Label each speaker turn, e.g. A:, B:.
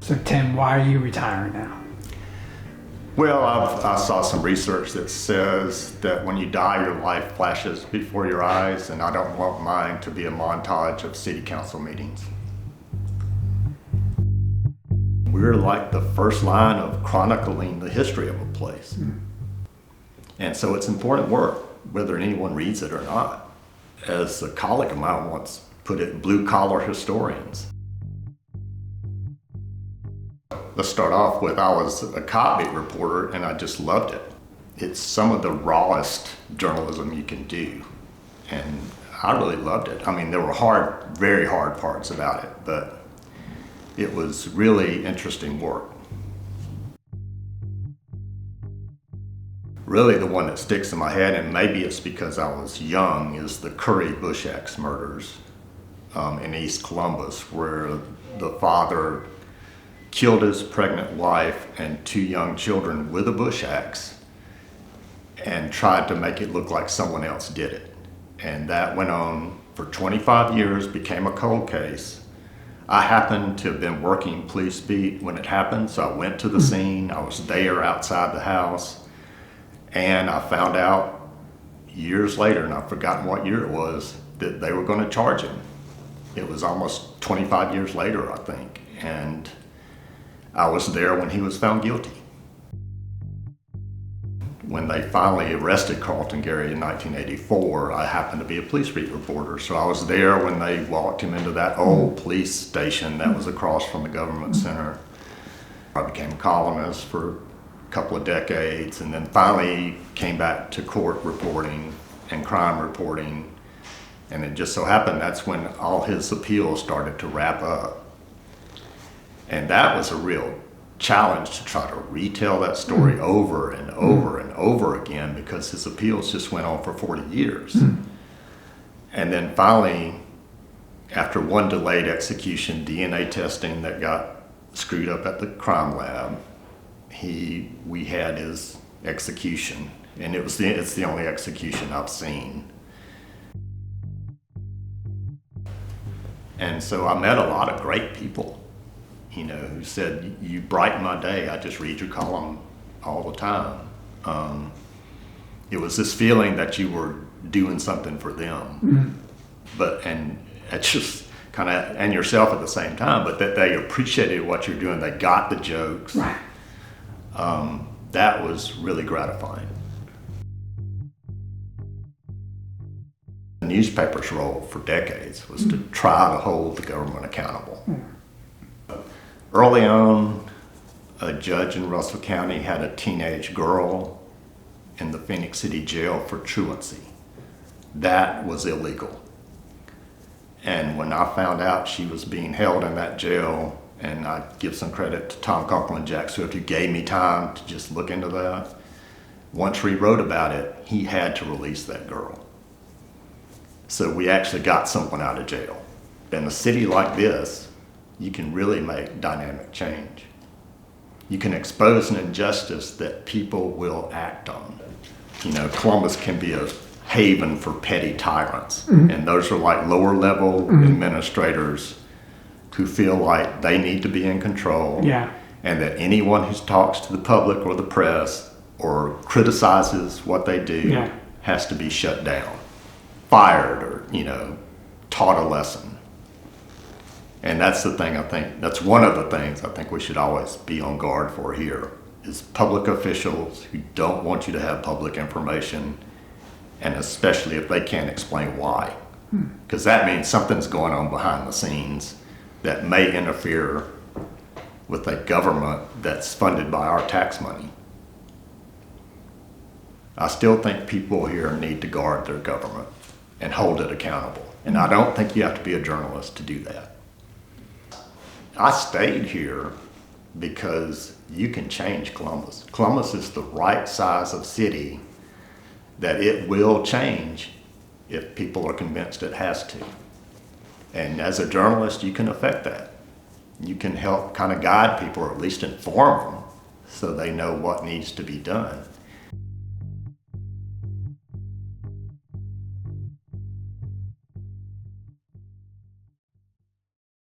A: So Tim, why are you retiring now?
B: Well, I saw some research that says that when you die, your life flashes before your eyes, and I don't want mine to be a montage of city council meetings. We're like the first line of chronicling the history of a place. And so it's important work, whether anyone reads it or not. As a colleague of mine once put it, blue-collar historians. Let's start off with, I was a cop beat reporter and I just loved it. It's some of the rawest journalism you can do. And I really loved it. I mean, there were very hard parts about it, but it was really interesting work. Really the one that sticks in my head, and maybe it's because I was young, is the Curry-Bush X murders in East Columbus, where the father killed his pregnant wife and 2 young children with a bush axe and tried to make it look like someone else did it. And that went on for 25 years, became a cold case. I happened to have been working police beat when it happened, so I went to the scene. I was there outside the house, and I found out years later, and I've forgotten what year it was, that they were going to charge him. It was almost 25 years later, I think, and I was there when he was found guilty. When they finally arrested Carlton Garys in 1984, I happened to be a police beat reporter, so I was there when they walked him into that old police station that was across from the government center. I became a columnist for a couple of decades, and then finally came back to court reporting and crime reporting, and it just so happened that's when all his appeals started to wrap up. And that was a real challenge to try to retell that story over and over and over again, because his appeals just went on for 40 years. And then finally, after one delayed execution, DNA testing that got screwed up at the crime lab, we had his execution, and it's the only execution I've seen. And so I met a lot of great people, who said, "You brighten my day. I just read your column all the time." It was this feeling that you were doing something for them, and it's just kind of, and yourself at the same time, but that they appreciated what you're doing. They got the jokes.
A: Right.
B: That was really gratifying. The newspaper's role for decades was to try to hold the government accountable. Early on, a judge in Russell County had a teenage girl in the Phoenix City jail for truancy. That was illegal. And when I found out she was being held in that jail, and I give some credit to Tom Coughlin and Jack Swift, who gave me time to just look into that. Once we wrote about it, he had to release that girl. So we actually got someone out of jail. In a city like this, you can really make dynamic change. You can expose an injustice that people will act on. Columbus can be a haven for petty tyrants, and those are like lower level administrators who feel like they need to be in control, and that anyone who talks to the public or the press or criticizes what they do has to be shut down, fired, or taught a lesson. And that's the thing, that's one of the things I think we should always be on guard for here, is public officials who don't want you to have public information, and especially if they can't explain why. Because that means something's going on behind the scenes that may interfere with a government that's funded by our tax money. I still think people here need to guard their government and hold it accountable. And I don't think you have to be a journalist to do that. I stayed here because you can change Columbus. Columbus is the right size of city that it will change if people are convinced it has to. And as a journalist, you can affect that. You can help kind of guide people, or at least inform them, so they know what needs to be done.